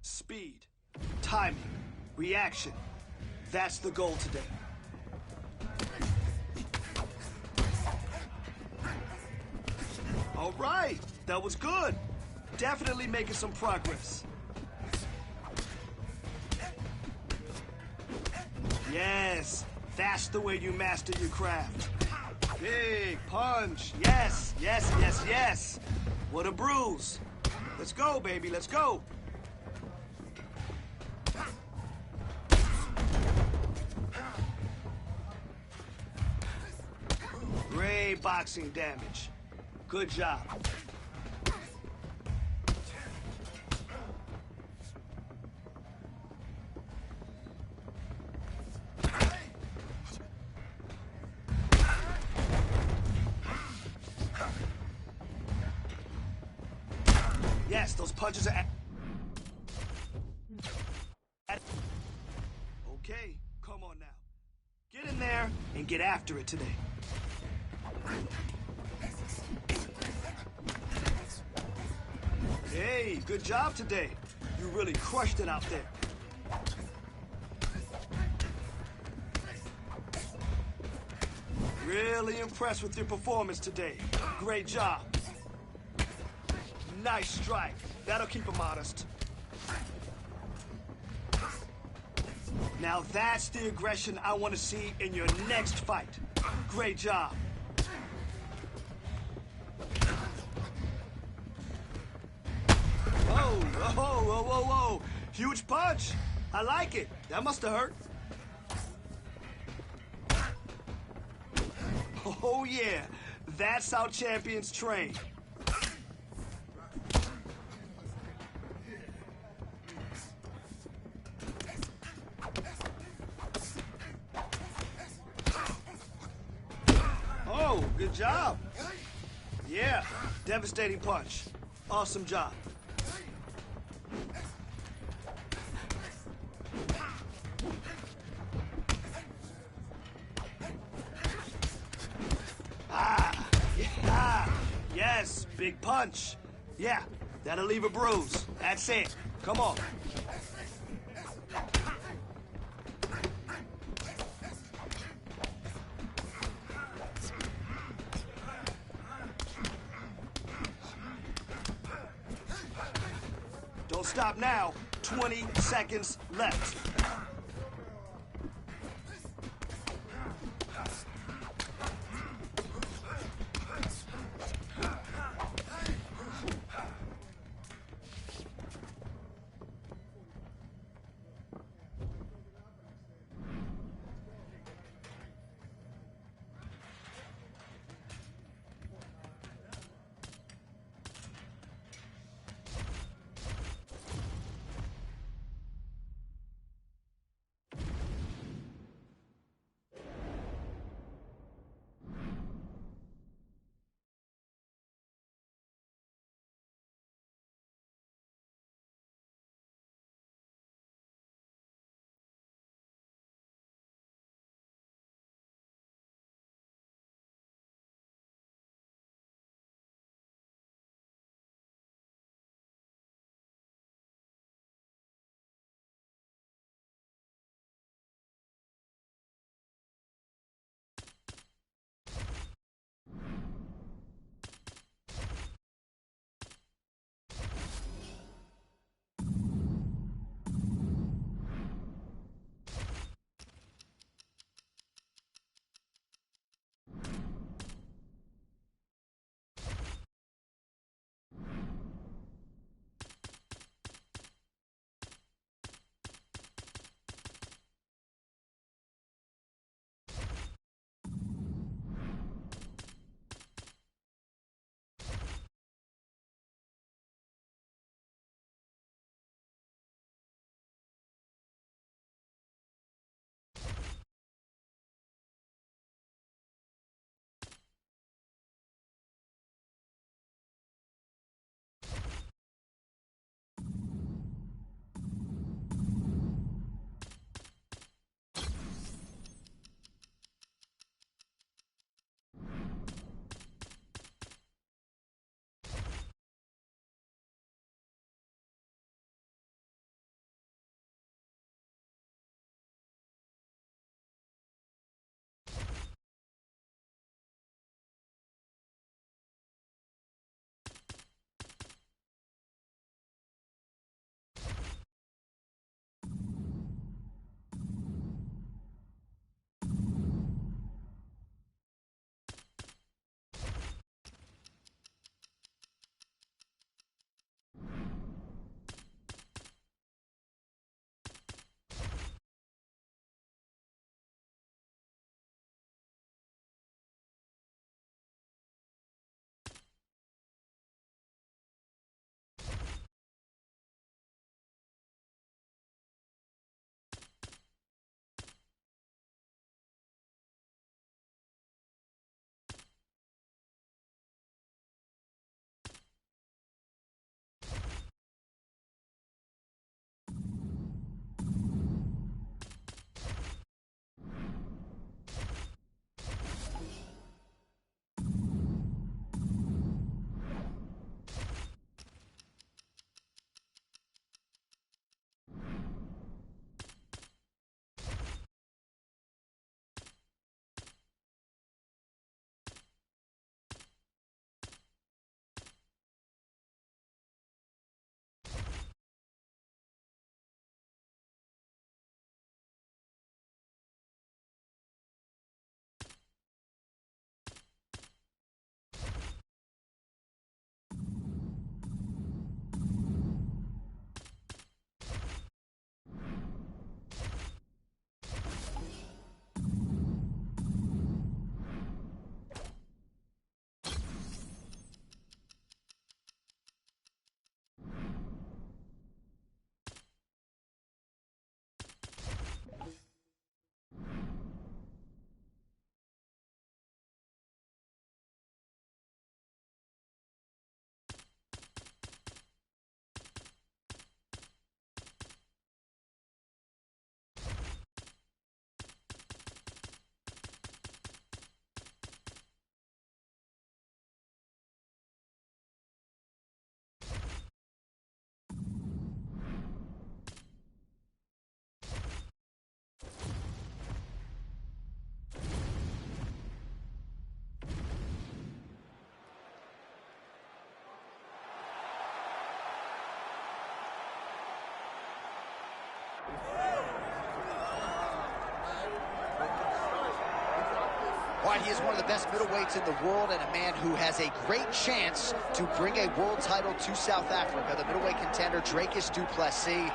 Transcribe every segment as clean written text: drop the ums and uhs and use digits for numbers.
Speed, timing, reaction. That's the goal today. All right, that was good. Definitely making some progress. Yes, that's the way you master your craft. Big punch. Yes, yes, yes, yes. What a bruise. Let's go, baby, let's go. Great boxing damage. Good job. Yes, those punches are... Okay, come on now. Get in there and get after it today. Hey, good job today. You really crushed it out there. Really impressed with your performance today. Great job. Nice strike. That'll keep him honest. Now that's the aggression I want to see in your next fight. Great job. Whoa, whoa, whoa, whoa, whoa. Huge punch. I like it. That must have hurt. Oh, yeah. That's how champions train. Oh, good job. Yeah, devastating punch. Awesome job. Yes, big punch. Yeah, that'll leave a bruise. That's it. Come on. Don't stop now. 20 seconds left. All right, he is one of the best middleweights in the world and a man who has a great chance to bring a world title to South Africa. The middleweight contender, Dricus du Plessis.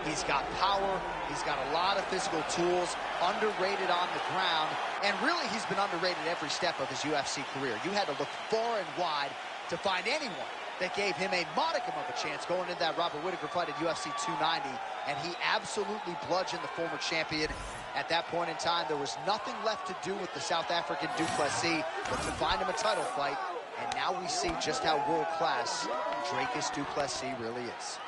He's got power. He's got a lot of physical tools, underrated on the ground, and really he's been underrated every step of his UFC career. You had to look far and wide to find anyone that gave him a modicum of a chance going into that Robert Whittaker fight at UFC 290, and he absolutely bludgeoned the former champion. At that point in time, there was nothing left to do with the South African du Plessis but to find him a title fight, and now we see just how world-class Dricus du Plessis really is.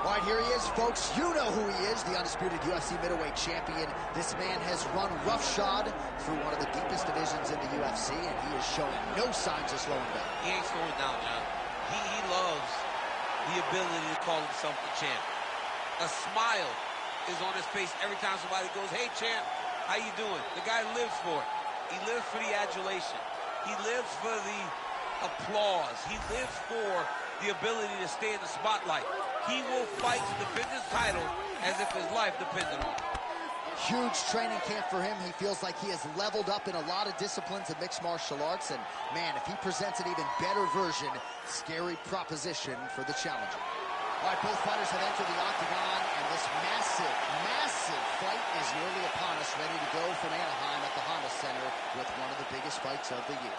All right, here he is, folks. You know who he is, the undisputed UFC middleweight champion. This man has run roughshod through one of the deepest divisions in the UFC, and he is showing no signs of slowing down. He ain't slowing down, John. He loves the ability to call himself the champ. A smile is on his face every time somebody goes, "Hey, champ, how you doing?" The guy lives for it. He lives for the adulation. He lives for the applause. He lives for the ability to stay in the spotlight. He will fight to defend his title as if his life depended on it. Huge training camp for him. He feels like he has leveled up in a lot of disciplines of mixed martial arts. And, man, if he presents an even better version, scary proposition for the challenger. All right, both fighters have entered the octagon, and this massive, massive fight is nearly upon us, ready to go from Anaheim at the Honda Center with one of the biggest fights of the year.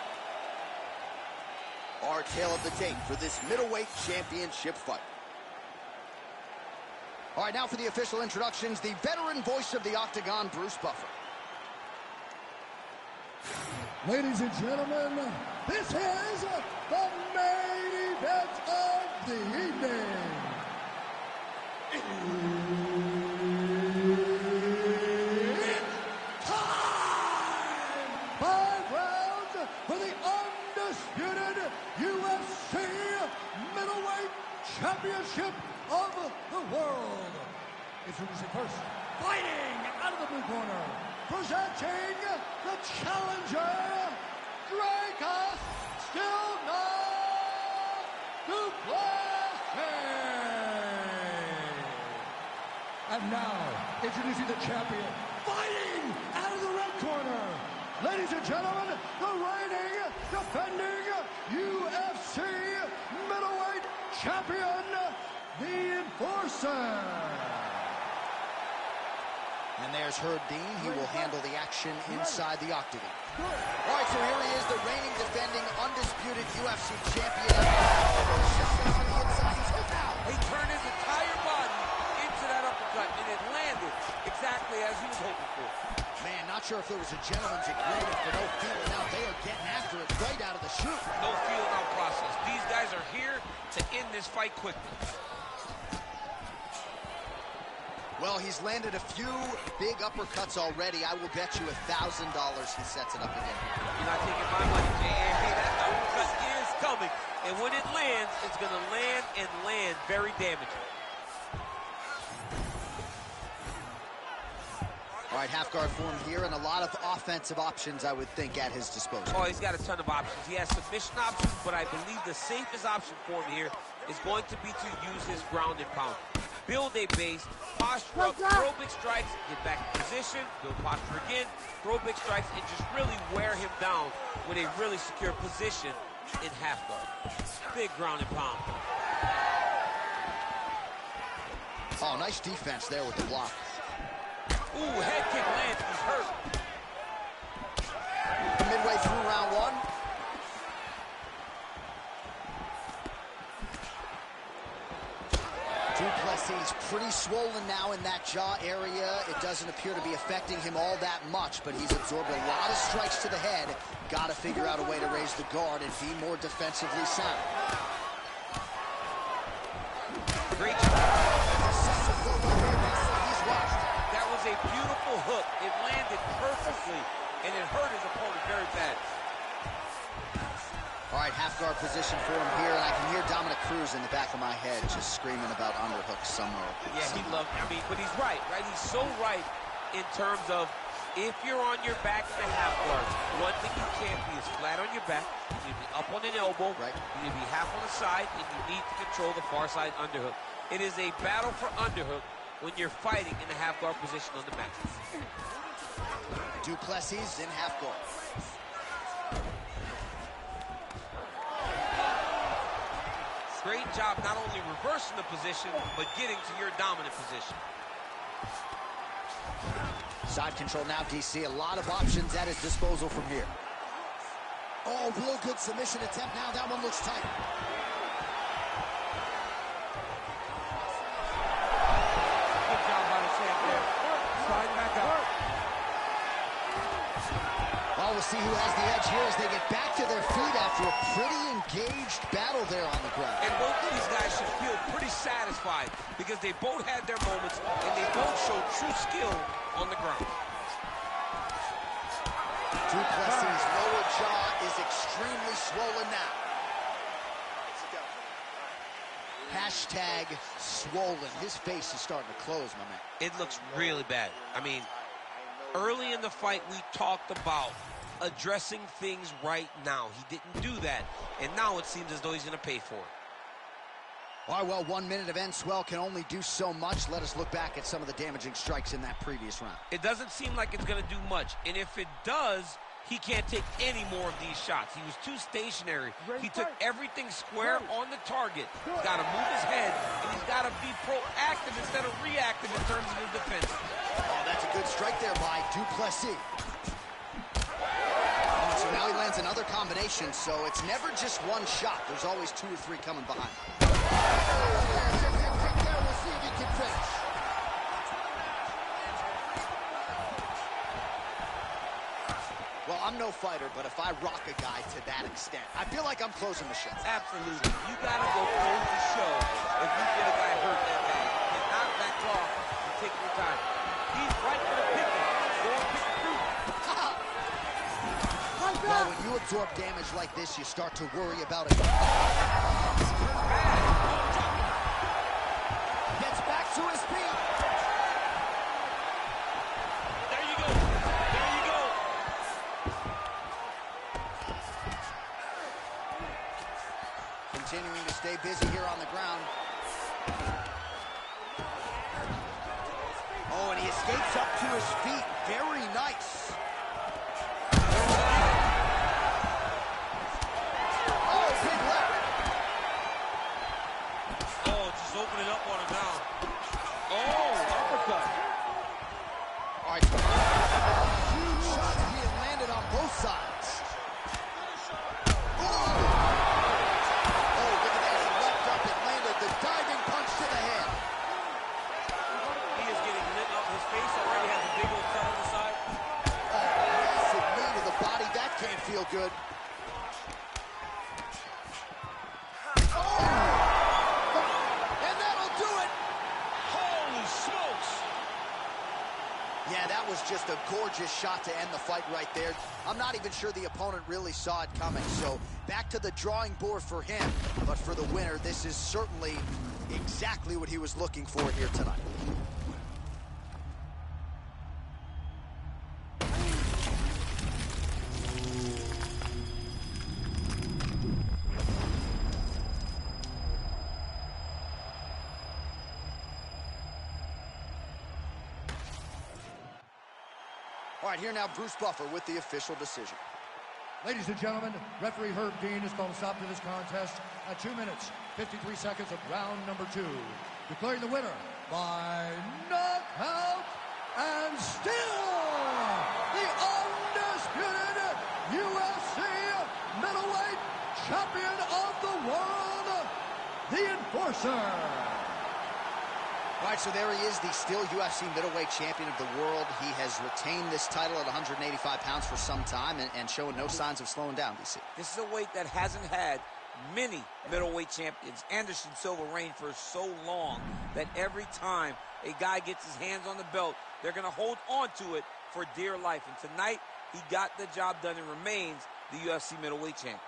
Our tale of the tape for this middleweight championship fight. All right, now for the official introductions, the veteran voice of the octagon, Bruce Buffer. Ladies and gentlemen, this is the main event of the evening. It's time! 5 rounds for the undisputed UFC middleweight championship of the world. Introducing first, fighting out of the blue corner, presenting the challenger, Dricus du Plessis. And now, introducing the champion, fighting out of the red corner, ladies and gentlemen, the reigning, defending UFC middleweight champion, the Enforcer. And there's Herb Dean. He will handle the action inside the octagon. All right, so here he is, the reigning, defending, undisputed UFC champion. On the inside, he's hooked out. He turned his entire body into that uppercut, and it landed exactly as he was hoping for. Man, not sure if there was a gentleman's agreement for no feeling out. They are getting after it right out of the chute. No feeling out process. These guys are here to end this fight quickly. Well, he's landed a few big uppercuts already. I will bet you $1,000 he sets it up again. You're not taking my money, J.A. That uppercut is coming. And when it lands, it's going to land and land very damaging. All right, half guard form here, and a lot of offensive options, I would think, at his disposal. Oh, he's got a ton of options. He has submission options, but I believe the safest option for him here is going to be to use his ground and pound. Build a base, posture up, throw big strikes, get back in position, build posture again, throw big strikes, and just really wear him down with a really secure position in half guard. Big ground and pound. Oh, nice defense there with the block. Ooh, head kick lands, he's hurt. Midway through round one. Du Plessis pretty swollen now in that jaw area. It doesn't appear to be affecting him all that much, but he's absorbed a lot of strikes to the head. Got to figure out a way to raise the guard and be more defensively sound. Great job. That was a beautiful hook. It landed perfectly position for him here, and I can hear Dominic Cruz in the back of my head just screaming about underhooks somewhere. Yeah, he loved it. I mean, but he's right? He's so right in terms of if you're on your back in the half guard, one thing you can't be is flat on your back. You need to be up on an elbow. Right. You need to be half on the side, and you need to control the far side underhook. It is a battle for underhook when you're fighting in the half guard position on the mat. Du Plessis in half guard. Great job not only reversing the position, but getting to your dominant position. Side control now, DC. A lot of options at his disposal from here. Oh, real good submission attempt now. That one looks tight. Good job by the champ there. Slide back up. Well, we'll see who has the edge here as they get back to their feet after a pretty engaged battle there on the ground. And both of these guys should feel pretty satisfied because they both had their moments and they both showed true skill on the ground. Du Plessis' lower jaw is extremely swollen now. Hashtag swollen. His face is starting to close, my man. It looks really bad. I mean, early in the fight, we talked about addressing things right now. He didn't do that, and now it seems as though he's going to pay for it. All right, well, 1 minute of end swell can only do so much. Let us look back at some of the damaging strikes in that previous round. It doesn't seem like it's going to do much, and if it does, he can't take any more of these shots. He was too stationary. He took everything square on the target. He's got to move his head, and he's got to be proactive instead of reactive in terms of his defense. Oh, that's a good strike there by Du Plessis. So now he lands another combination, so it's never just one shot. There's always 2 or 3 coming behind. We'll see if he can finish. Well, I'm no fighter, but if I rock a guy to that extent, I feel like I'm closing the show. Absolutely. You got to go close the show if you get a guy hurt that bad. You cannot back off and take your time. He's right for the picking. Go and pick the fruit. Well, when you absorb damage like this, you start to worry about it. Gets back to his feet. There you go. There you go. Continuing to stay busy here on the ground. Oh, and he escapes up to his feet. Very nice. Open it up on him now. Oh, uppercut. All right. Huge shots being landed on both sides. Oh, look at that. He leapt up and landed the diving punch to the head. He is getting lit up. His face already has a big old cut on the side. Oh, massive knee to the body. That can't feel good. Yeah, that was just a gorgeous shot to end the fight right there. I'm not even sure the opponent really saw it coming. So back to the drawing board for him. But for the winner, this is certainly exactly what he was looking for here tonight. All right, here now, Bruce Buffer with the official decision. Ladies and gentlemen, referee Herb Dean has called a stop to this contest at 2 minutes, 53 seconds of round number 2. Declaring the winner by knockout and still the undisputed UFC middleweight champion of the world, the Enforcer. All right, so there he is, the still UFC middleweight champion of the world. He has retained this title at 185 pounds for some time and showing no signs of slowing down, DC. This is a weight that hasn't had many middleweight champions. Anderson Silva reigned for so long that every time a guy gets his hands on the belt, they're going to hold on to it for dear life. And tonight, he got the job done and remains the UFC middleweight champion.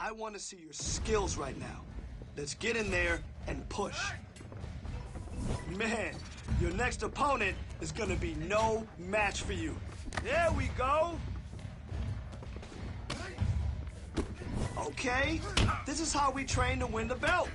I want to see your skills right now. Let's get in there and push. Man, your next opponent is gonna be no match for you. There we go. Okay, this is how we train to win the belt.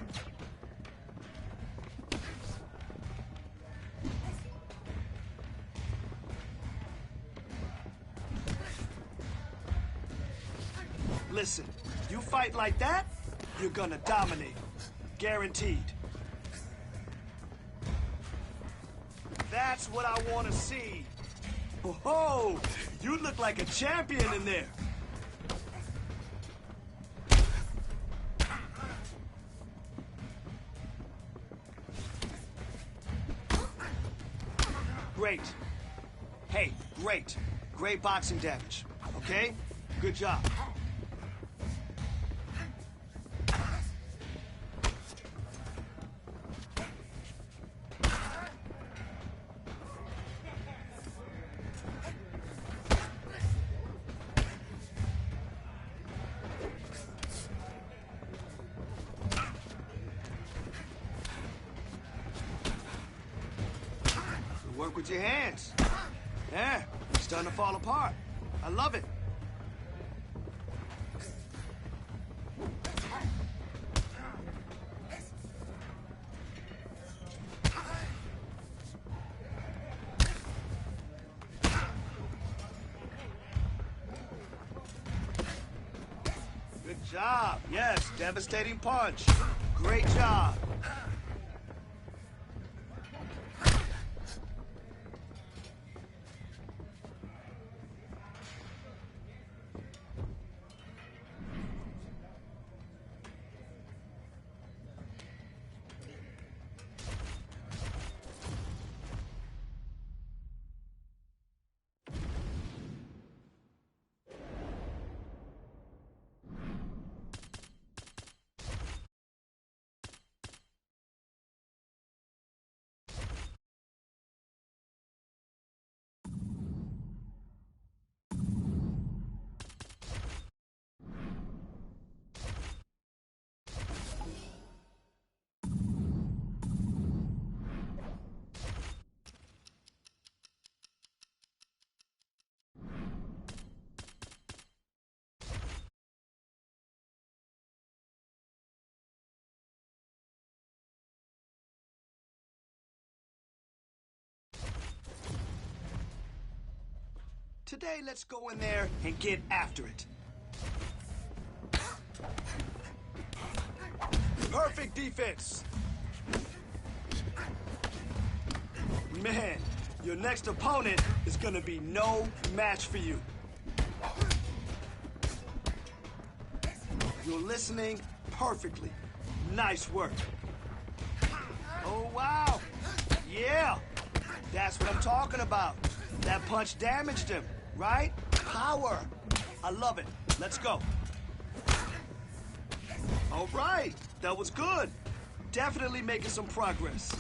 Listen, you fight like that, you're gonna dominate. Guaranteed. That's what I want to see. Oh, you look like a champion in there. Great. Hey, great. Great boxing damage. Okay? Good job. Work with your hands. Yeah, it's starting to fall apart. I love it. Good job. Yes, devastating punch. Great job. Today, let's go in there and get after it. Perfect defense. Man, your next opponent is gonna be no match for you. You're listening perfectly. Nice work. Oh, wow. Yeah, that's what I'm talking about. That punch damaged him, right? Power. I love it. Let's go. All right, that was good. Definitely making some progress.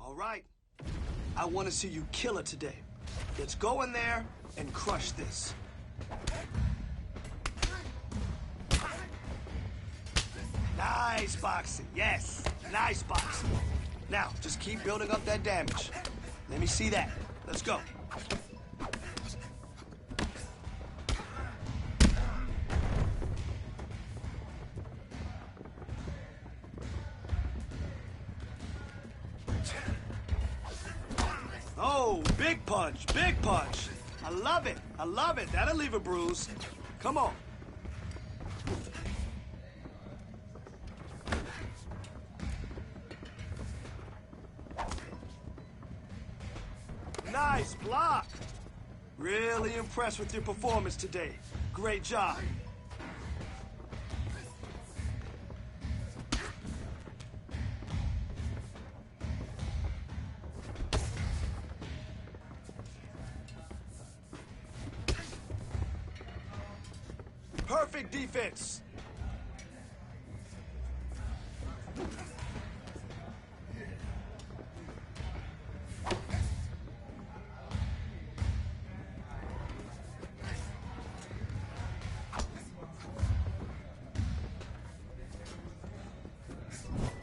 All right. I want to see you kill it today. Let's go in there and crush this. Nice boxing. Yes, nice boxing. Now, just keep building up that damage. Let me see that. Let's go. Oh, big punch, big punch. I love it. I love it. That'll leave a bruise. Come on. Nice block. Really impressed with your performance today. Great job. Perfect defense.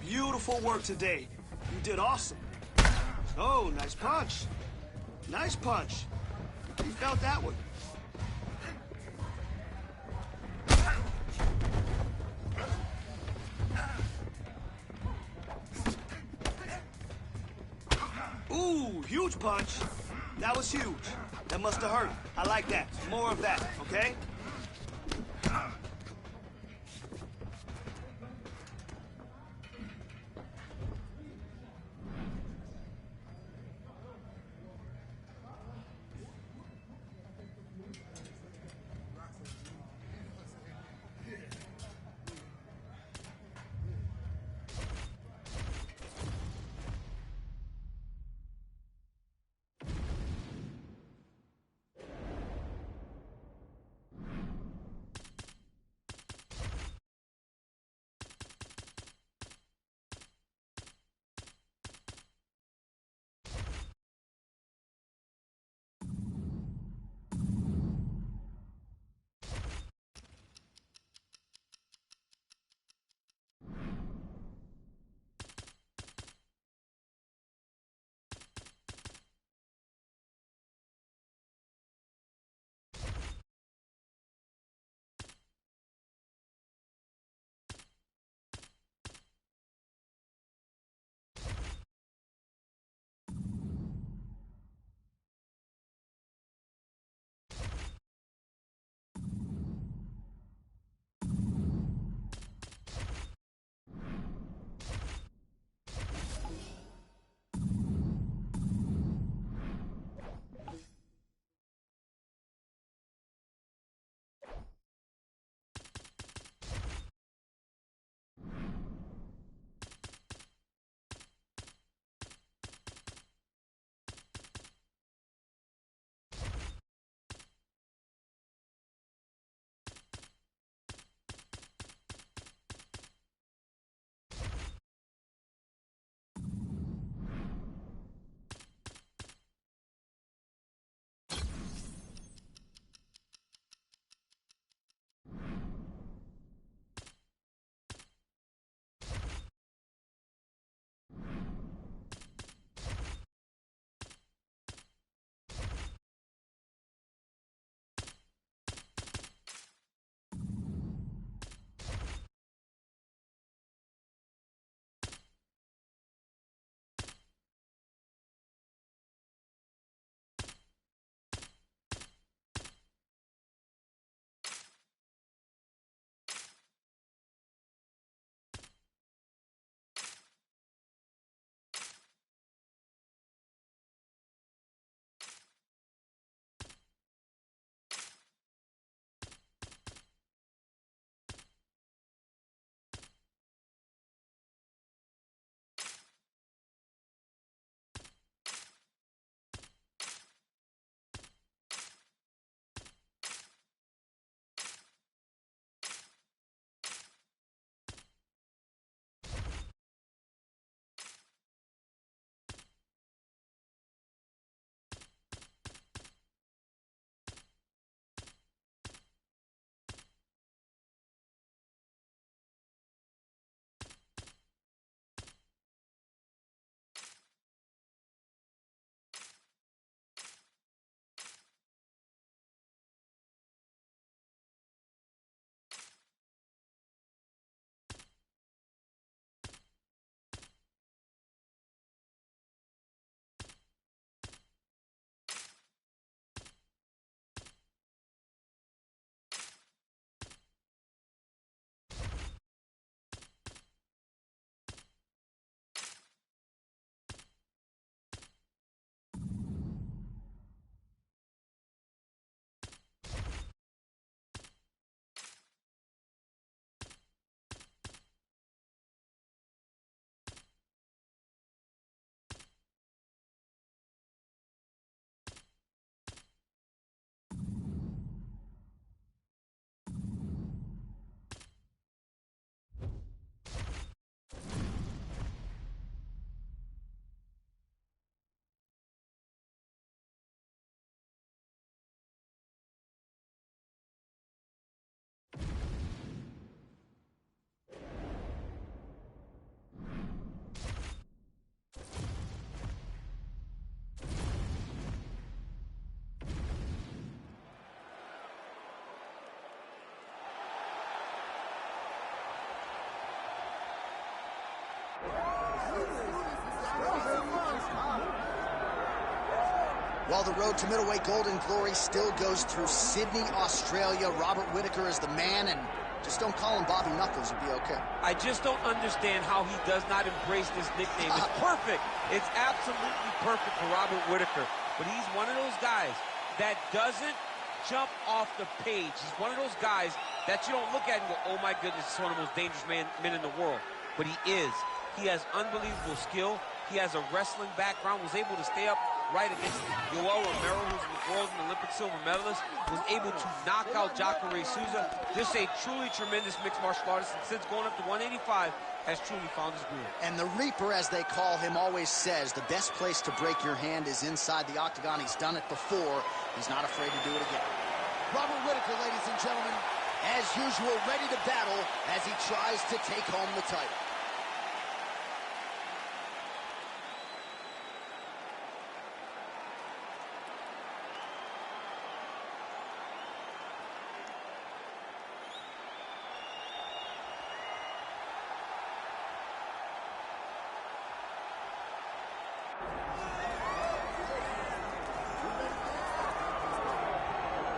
Beautiful work today. You did awesome. Oh, nice punch. Nice punch. You felt that one. Ooh, huge punch. That was huge. That must have hurt. I like that. More of that, okay? Well, the road to middleweight golden glory still goes through Sydney, Australia. Robert Whittaker is the man, and just don't call him Bobby Knuckles, you'll be okay. I just don't understand how he does not embrace this nickname. It's perfect. It's absolutely perfect for Robert Whittaker. But he's one of those guys that doesn't jump off the page. He's one of those guys that you don't look at and go, oh my goodness, this is one of the most dangerous men in the world. But he is. He has unbelievable skill. He has a wrestling background, was able to stay up right against Yoel Romero, who's the world and Olympic silver medalist, was able to knock out Jacare Souza. Just a truly tremendous mixed martial artist, and since going up to 185, has truly found his groove. And the Reaper, as they call him, always says the best place to break your hand is inside the octagon. He's done it before. He's not afraid to do it again. Robert Whittaker, ladies and gentlemen, as usual, ready to battle as he tries to take home the title.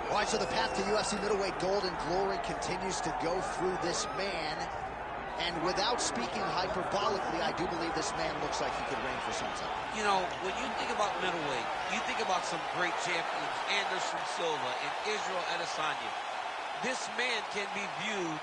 All right, so the path to UFC middleweight golden glory continues to go through this man. And without speaking hyperbolically, I do believe this man looks like he could reign for some time. You know, when you think about middleweight, you think about some great champions, Anderson Silva and Israel Adesanya. This man can be viewed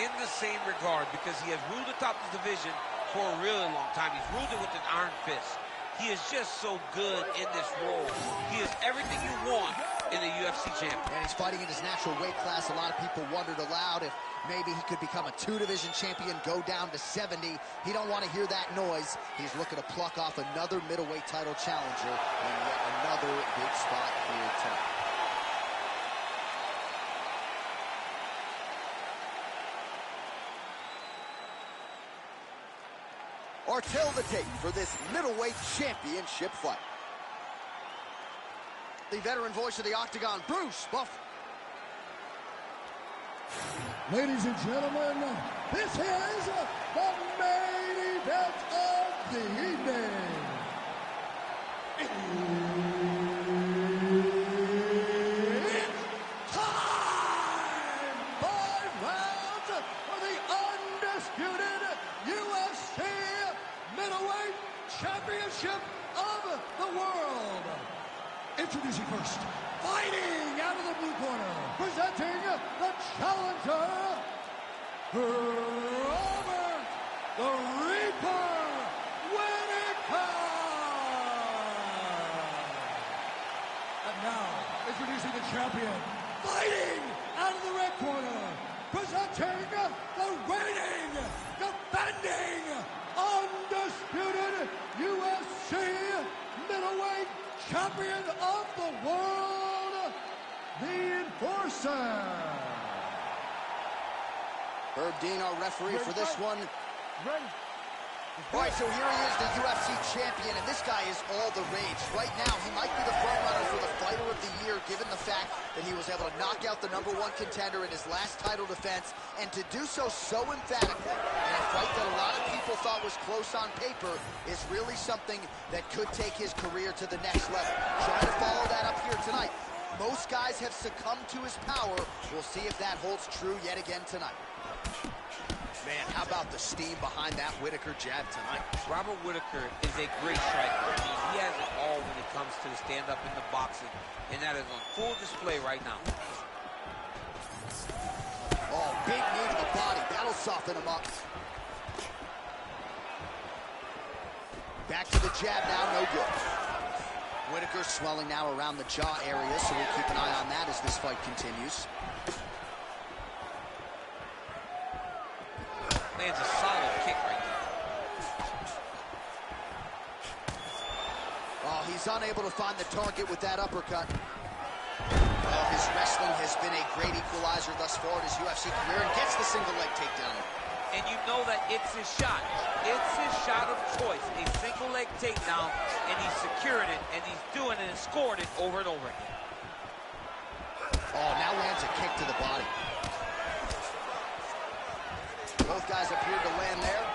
in the same regard because he has ruled atop the division for a really long time. He's ruled it with an iron fist. He is just so good in this role. He is everything you want in a UFC champion. And he's fighting in his natural weight class. A lot of people wondered aloud if maybe he could become a 2-division champion, go down to 70. He don't want to hear that noise. He's looking to pluck off another middleweight title challenger and yet another big spot here tonight. Or tell the tape for this middleweight championship fight. The veteran voice of the Octagon, Bruce Buffer. Ladies and gentlemen, this is the main event of the evening. It's time! 5 rounds for the undisputed UFC middleweight championship of the world. Introducing first, fighting out of the blue corner, presenting the challenger, Robert the Reaper Whittaker. And now, introducing the champion, fighting out of the red corner, presenting the reigning, defending, undisputed UFC middleweight champion of the world, the Enforcer. Herb Dean, our referee for this one. All right, so here he is, the UFC champion, and this guy is all the rage. Right now, he might be the frontrunner for the Fighter of the Year, given the fact that he was able to knock out the #1 contender in his last title defense, and to do so emphatically in a fight that a lot of people thought was close on paper is really something that could take his career to the next level. Trying to follow that up here tonight. Most guys have succumbed to his power. We'll see if that holds true yet again tonight. Man, how about the steam behind that Whittaker jab tonight? Robert Whittaker is a great striker. I mean, he has it all when it comes to the stand-up in the boxing, and that is on full display right now. Oh, big knee to the body. That'll soften him up. Back to the jab now, no good. Whittaker swelling now around the jaw area, so we'll keep an eye on that as this fight continues. Lands a solid kick right now. Oh, he's unable to find the target with that uppercut. Oh, his wrestling has been a great equalizer thus far in his UFC career, and gets the single leg takedown. And you know that it's his shot. It's his shot of choice. A single leg takedown, and he's securing it, and he's doing it and scoring it over and over again. Oh, now lands a kick to the body. Both guys appeared to land there.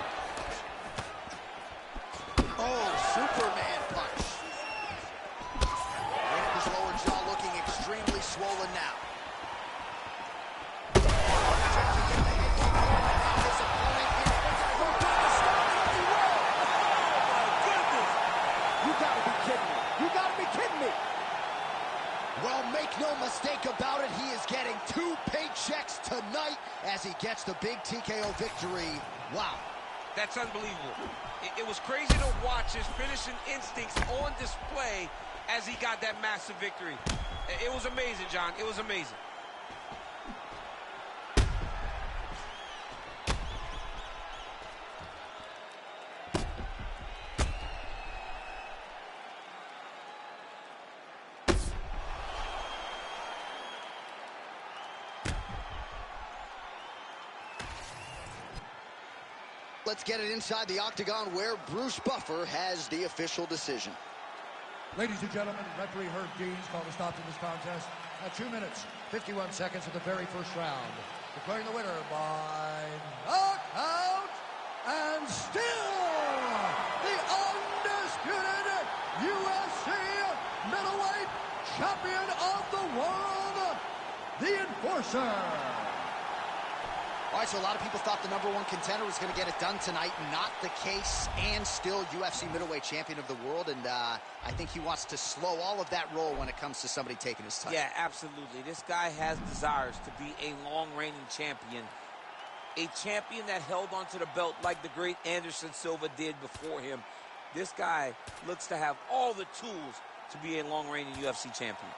Oh, Superman punch. kidding me. You gotta be kidding me. Well, make no mistake about it, he is getting 2 paychecks tonight as he gets the big TKO victory. Wow. That's unbelievable. It was crazy to watch his finishing instincts on display as he got that massive victory. It was amazing, John. It was amazing. Let's get it inside the octagon where Bruce Buffer has the official decision. Ladies and gentlemen, referee Herb Dean's called a stop to this contest at 2 minutes, 51 seconds of the very first round. Declaring the winner by knockout and still the undisputed UFC middleweight champion of the world, the Enforcer. All right, so a lot of people thought the #1 contender was going to get it done tonight. Not the case, and still UFC middleweight champion of the world. And I think he wants to slow all of that roll when it comes to somebody taking his title. Yeah, absolutely. This guy has desires to be a long-reigning champion. A champion that held onto the belt like the great Anderson Silva did before him. This guy looks to have all the tools to be a long-reigning UFC champion.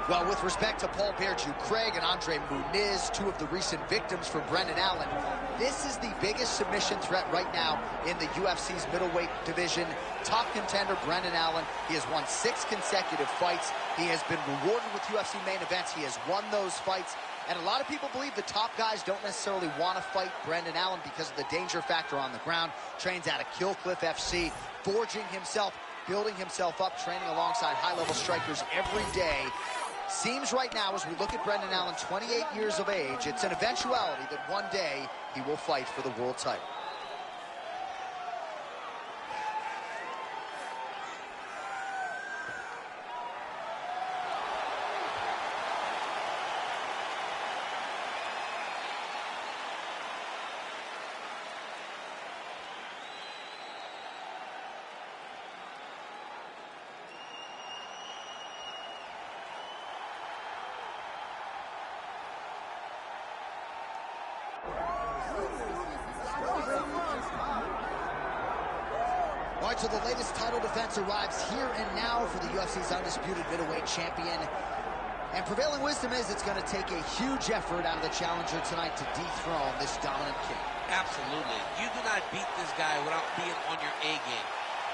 Well, with respect to Paul Bearju Craig and Andre Muniz, two of the recent victims for Brendan Allen, this is the biggest submission threat right now in the UFC's middleweight division. Top contender Brendan Allen. He has won 6 consecutive fights. He has been rewarded with UFC main events. He has won those fights. And a lot of people believe the top guys don't necessarily want to fight Brendan Allen because of the danger factor on the ground. Trains out of Killcliff FC, forging himself, building himself up, training alongside high-level strikers every day. Seems right now, as we look at Brendan Allen, 28 years of age, it's an eventuality that one day he will fight for the world title. All right, so the latest title defense arrives here and now for the UFC's undisputed middleweight champion. And prevailing wisdom is it's going to take a huge effort out of the challenger tonight to dethrone this dominant king. Absolutely. You do not beat this guy without being on your A game.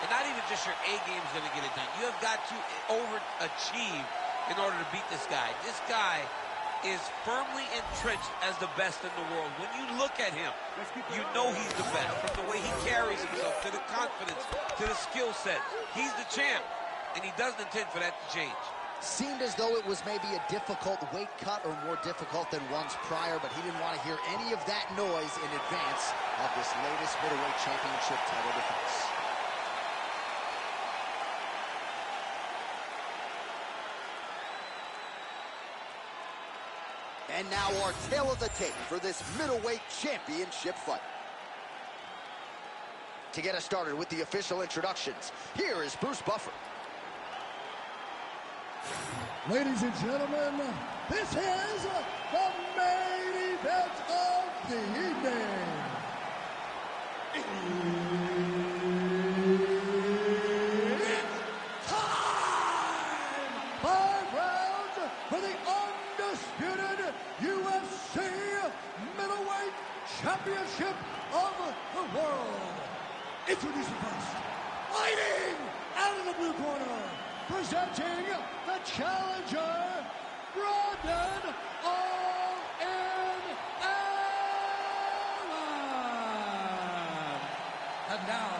And not even just your A game is going to get it done. You have got to overachieve in order to beat this guy. This guy is firmly entrenched as the best in the world. When you look at him, you know he's the best. From the way he carries himself, to the confidence, to the skill set. He's the champ, and he doesn't intend for that to change. Seemed as though it was maybe a difficult weight cut or more difficult than once prior, but he didn't want to hear any of that noise in advance of this latest middleweight championship title defense. And now our tale of the tape for this middleweight championship fight. To get us started with the official introductions, here is Bruce Buffer. Ladies and gentlemen, this is the main event of the evening. It's time! 5 rounds for the undisputed UFC middleweight championship of the world. Introducing first, fighting out of the blue corner, presenting the challenger, Brendan Allen. And now,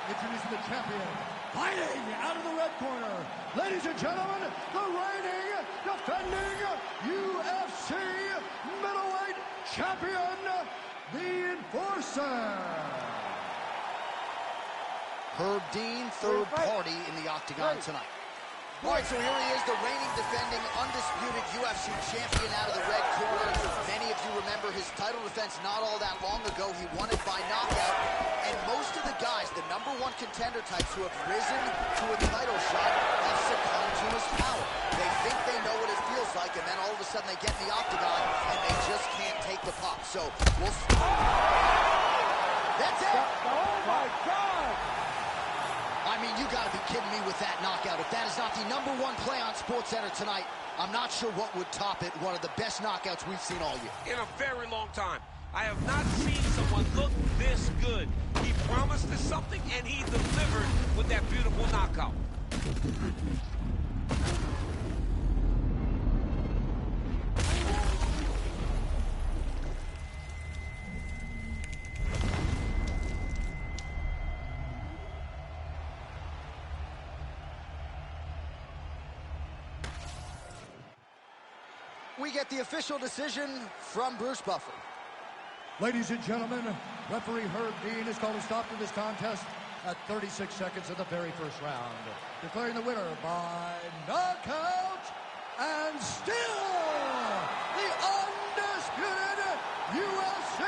introducing the champion, fighting out of the red corner, ladies and gentlemen, the reigning, defending UFC middleweight champion, the Enforcer. Herb Dean, third party in the octagon tonight. All right, so here he is, the reigning, defending, undisputed UFC champion out of the red corner. Many of you remember his title defense not all that long ago. He won it by knockout. And most of the guys, the #1 contender types who have risen to a title shot, have succumbed to his power. They think they know what it feels like, and then all of a sudden they get in the octagon, and they just can't take the pop. So, we'll see. That's it! Oh, my God! I mean, you gotta be kidding me with that knockout. If that is not the #1 play on SportsCenter tonight, I'm not sure what would top it. One of the best knockouts we've seen all year. In a very long time. I have not seen someone look this good. He promised us something, and he delivered with that beautiful knockout. We get the official decision from Bruce Buffer. Ladies and gentlemen, referee Herb Dean has called a stop to this contest at 36 seconds of the very first round, declaring the winner by knockout and still the undisputed UFC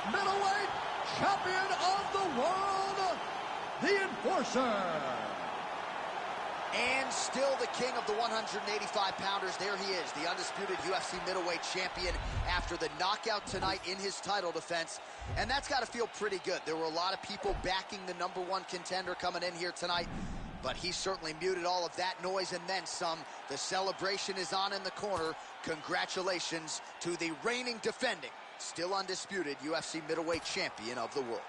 middleweight champion of the world, the Enforcer. And still the king of the 185-pounders. There he is, the undisputed UFC middleweight champion after the knockout tonight in his title defense. And that's got to feel pretty good. There were a lot of people backing the #1 contender coming in here tonight. but he certainly muted all of that noise and then some. The celebration is on in the corner. Congratulations to the reigning, defending, still undisputed UFC middleweight champion of the world.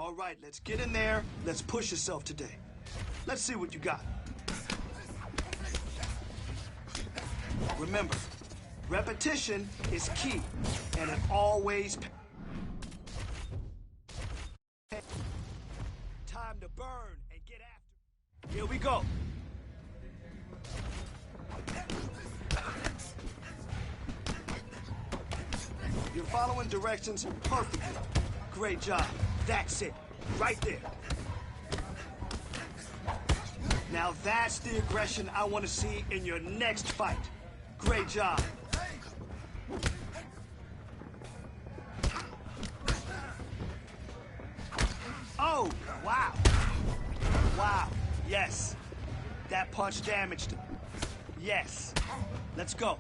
All right, let's get in there. Let's push yourself today. Let's see what you got. Remember, repetition is key, and it always time to burn and get after. Here we go. You're following directions perfectly. Great job. That's it. Right there. Now that's the aggression I want to see in your next fight. Great job. Oh, wow. Wow. Yes. That punch damaged him. Yes. Let's go.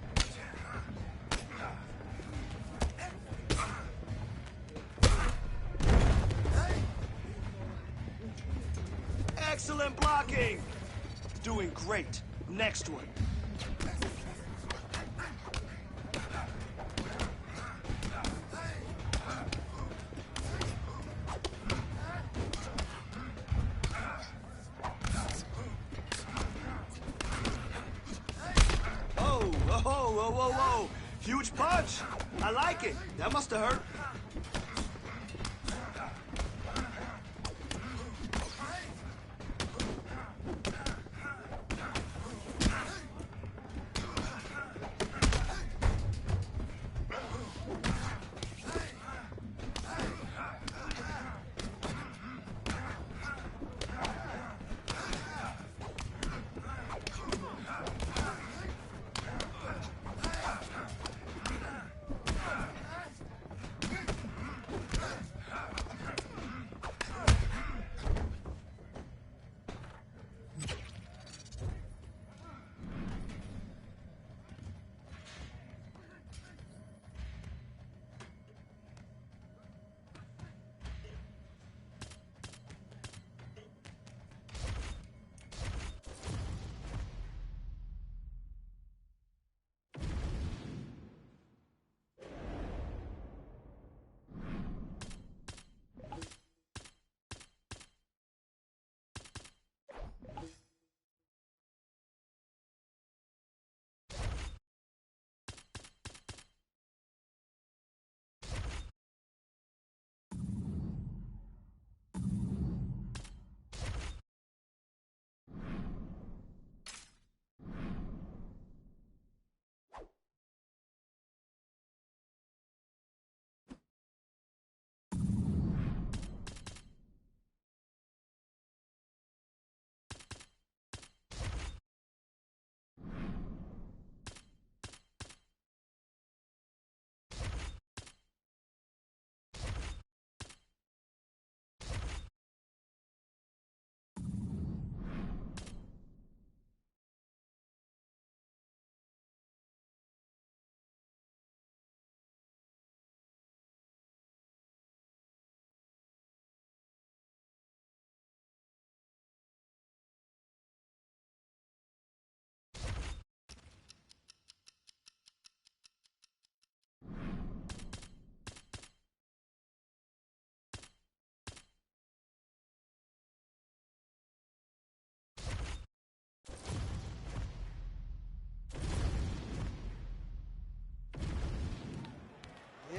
Excellent blocking. Doing great. Next one. Whoa. Huge punch. I like it. That must have hurt.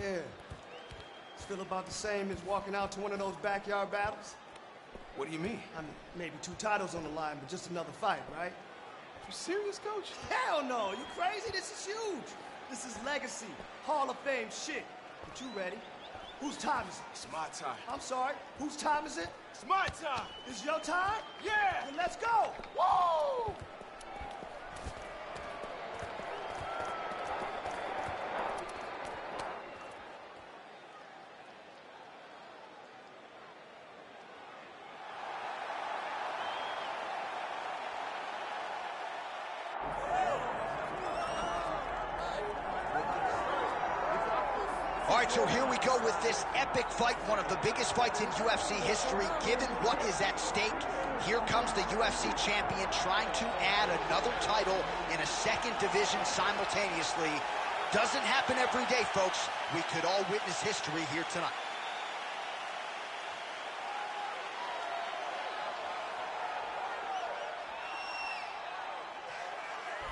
Yeah. Still about the same as walking out to one of those backyard battles? What do you mean? I mean, maybe 2 titles on the line, but just another fight, right? You serious, Coach? Hell no! You crazy? This is huge! This is legacy, Hall of Fame shit. But you ready? Whose time is it? It's my time. I'm sorry, whose time is it? It's my time! It's your time? Yeah! Then let's go! Woo! All right, so here we go with this epic fight, one of the biggest fights in UFC history. Given what is at stake, here comes the UFC champion trying to add another title in a second division simultaneously. Doesn't happen every day, folks. We could all witness history here tonight.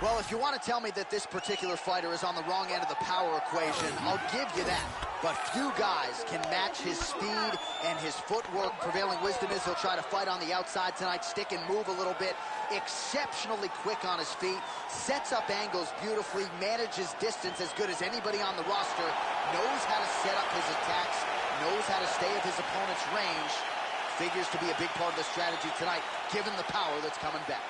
Well, if you want to tell me that this particular fighter is on the wrong end of the power equation, I'll give you that. But few guys can match his speed and his footwork. Prevailing wisdom is he'll try to fight on the outside tonight, stick and move a little bit. Exceptionally quick on his feet, sets up angles beautifully, manages distance as good as anybody on the roster, knows how to set up his attacks, knows how to stay at his opponent's range. Figures to be a big part of the strategy tonight, given the power that's coming back.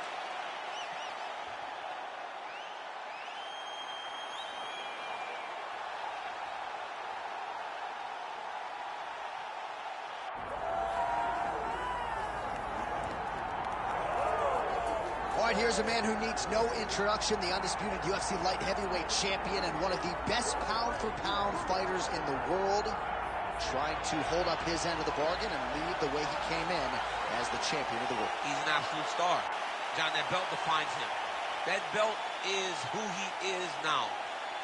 All right, here's a man who needs no introduction, the undisputed UFC light heavyweight champion and one of the best pound-for-pound fighters in the world, trying to hold up his end of the bargain and lead the way he came in as the champion of the world. He's an absolute star. John, that belt defines him. That belt is who he is now.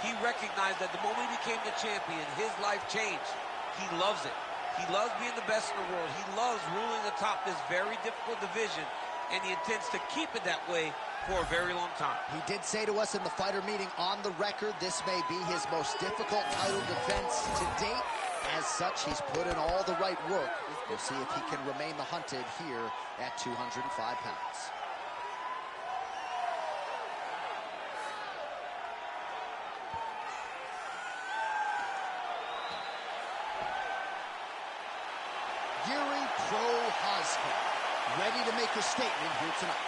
He recognized that the moment he became the champion, his life changed. He loves it. He loves being the best in the world. He loves ruling atop this very difficult division, and he intends to keep it that way for a very long time. He did say to us in the fighter meeting on the record, this may be his most difficult title defense to date. As such, he's put in all the right work. We'll see if he can remain the hunted here at 205 pounds. Yuri Prochazka, ready to make a statement here tonight.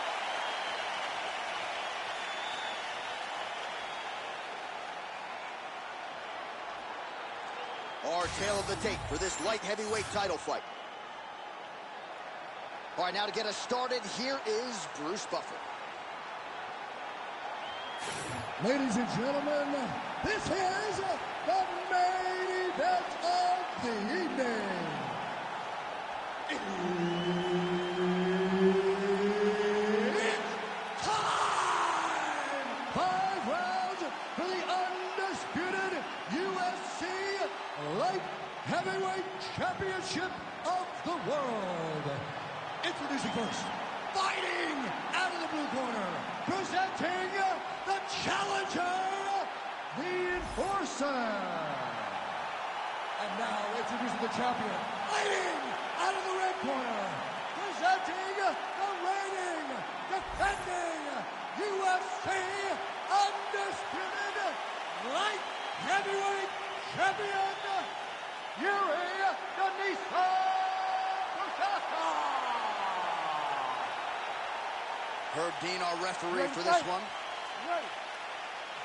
Our tale of the tape for this light heavyweight title fight. All right, now to get us started, here is Bruce Buffer. Ladies and gentlemen, this is the main event of the evening. It's time! 5 rounds for the undisputed UFC Light Heavyweight Championship of the world. Introducing first, fighting out of the blue corner, presenting the challenger, the Enforcer. And now introducing the champion, fighting out of the red corner, presenting the reigning, defending UFC undisputed light heavyweight champion, Yuri Prochazka. Herb Dean, our referee for this one.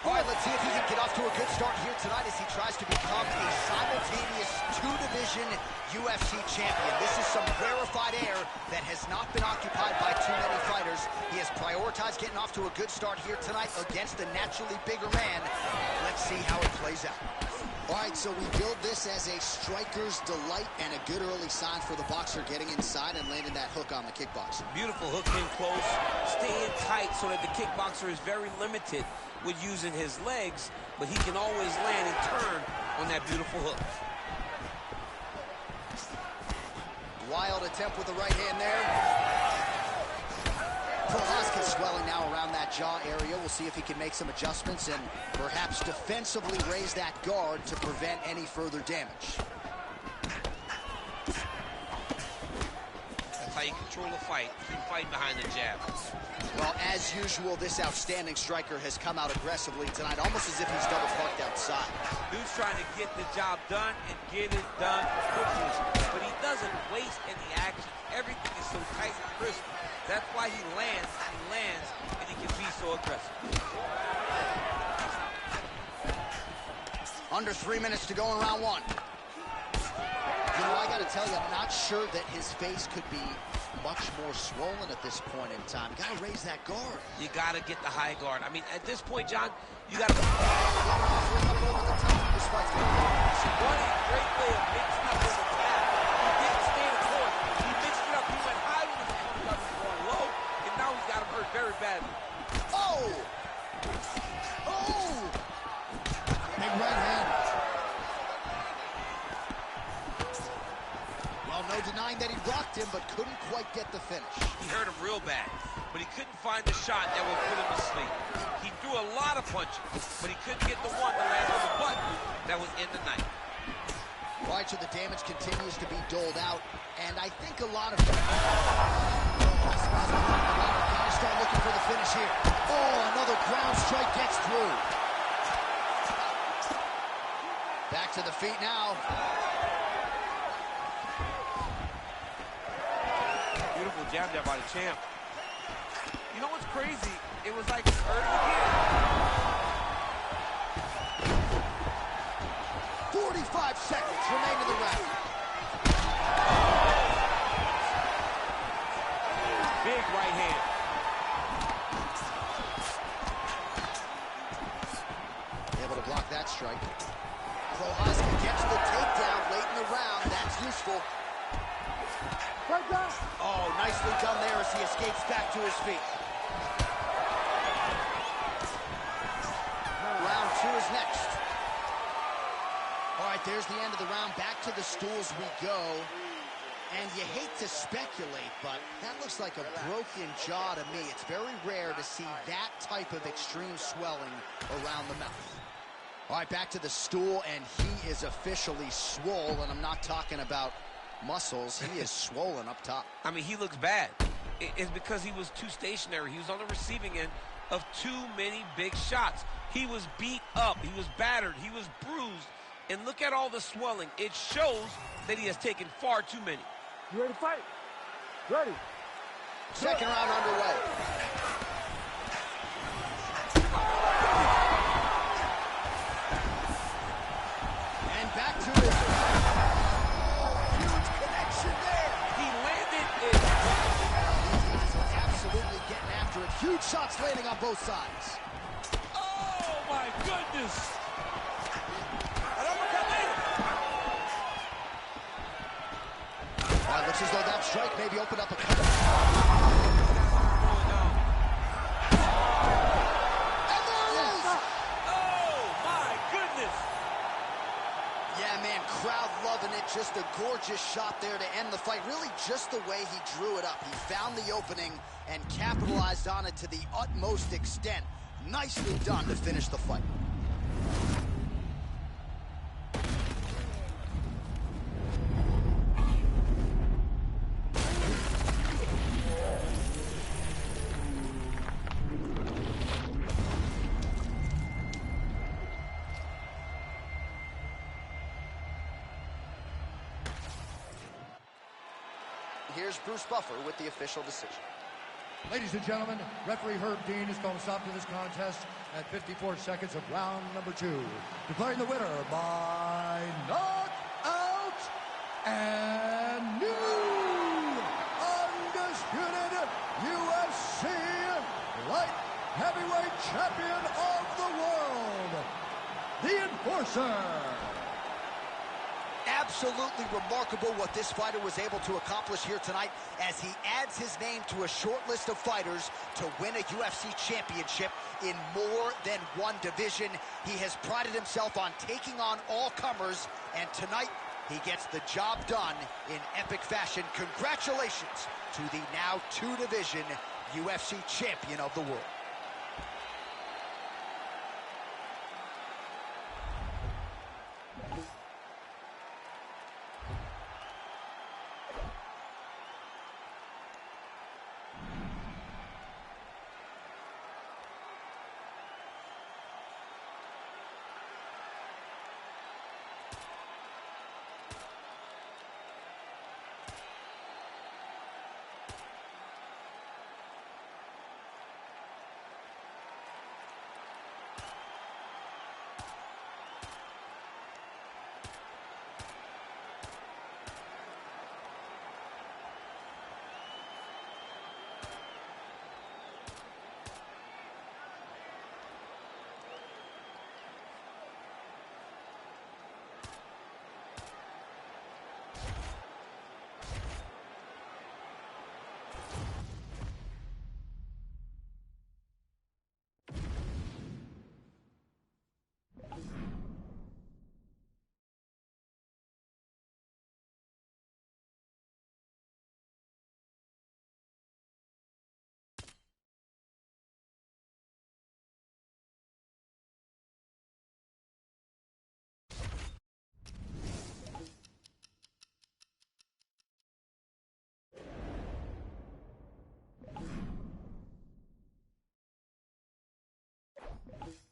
All right, let's see if he can get off to a good start here tonight as he tries to become a simultaneous two-division UFC champion. This is some rarefied air that has not been occupied by too many fighters. He has prioritized getting off to a good start here tonight against a naturally bigger man. Let's see how it plays out. All right, so we build this as a striker's delight and a good early sign for the boxer getting inside and landing that hook on the kickboxer. Beautiful hook in close, staying tight so that the kickboxer is very limited with using his legs, but he can always land and turn on that beautiful hook. Wild attempt with the right hand there. Prochazka swelling now around that jaw area. We'll see if he can make some adjustments and perhaps defensively raise that guard to prevent any further damage. That's how you control a fight. Keep fighting behind the jab. Well, as usual, this outstanding striker has come out aggressively tonight, almost as if he's double parked outside. Dude's trying to get the job done and get it done quickly, but he doesn't waste any action. Everything is so tight and crisp. That's why he lands, and he can be so aggressive. Under 3 minutes to go in round one. You know, I got to tell you, I'm not sure that his face could be much more swollen at this point in time. You got to raise that guard. You got to get the high guard. I mean, at this point, John, you got to... Over the top of this fight's going to go. One great way of mixing up his attack. He didn't stay the course. He mixed it up. He went high when his opponent was going low, and now he's got him hurt very badly. Oh! Oh! Big right hand. Well, no denying that he rocked him, but couldn't quite get the finish. He hurt him real bad, but he couldn't find the shot that would put him to sleep. He threw punches, but he couldn't get the one to land on the button that was in the knife. All right, so the damage continues to be doled out, and I think a lot of guys start looking for the finish here. Oh, another ground strike gets through. Back to the feet now. Beautiful jab there by the champ. You know what's crazy? It was like early again. 45 seconds remain in the round. Big right hand. Able to block that strike. Prochazka gets the takedown late in the round. That's useful. Oh, nicely done there as he escapes back to his feet. Round 2 is next. All right, there's the end of the round. Back to the stools we go. And you hate to speculate, but that looks like a broken jaw to me. It's very rare to see that type of extreme swelling around the mouth. All right, back to the stool, and he is officially swole, and I'm not talking about muscles. He is swollen up top. I mean, he looks bad. It's because he was too stationary. He was on the receiving end of too many big shots. He was beat up. He was battered. He was bruised. And look at all the swelling. It shows that he has taken far too many. You ready to fight? Ready. Second round underway. And back to it. Huge connection there. He landed it. These guys are absolutely getting after it. Huge shots landing on both sides. Oh, my goodness. Looks as though that strike maybe opened up a cover. And there it is! Oh, my goodness. Yeah, man, crowd loving it. Just a gorgeous shot there to end the fight. Really just the way he drew it up. He found the opening and capitalized on it to the utmost extent. Nicely done to finish the fight. Here's Bruce Buffer with the official decision. Ladies and gentlemen, referee Herb Dean has called a stop to this contest at 54 seconds of round number 2. Declaring the winner by knockout and new undisputed UFC light heavyweight champion of the world, the Enforcer. Absolutely remarkable what this fighter was able to accomplish here tonight as he adds his name to a short list of fighters to win a UFC championship in more than one division. He has prided himself on taking on all comers, and tonight he gets the job done in epic fashion. Congratulations to the now 2-division UFC champion of the world. out.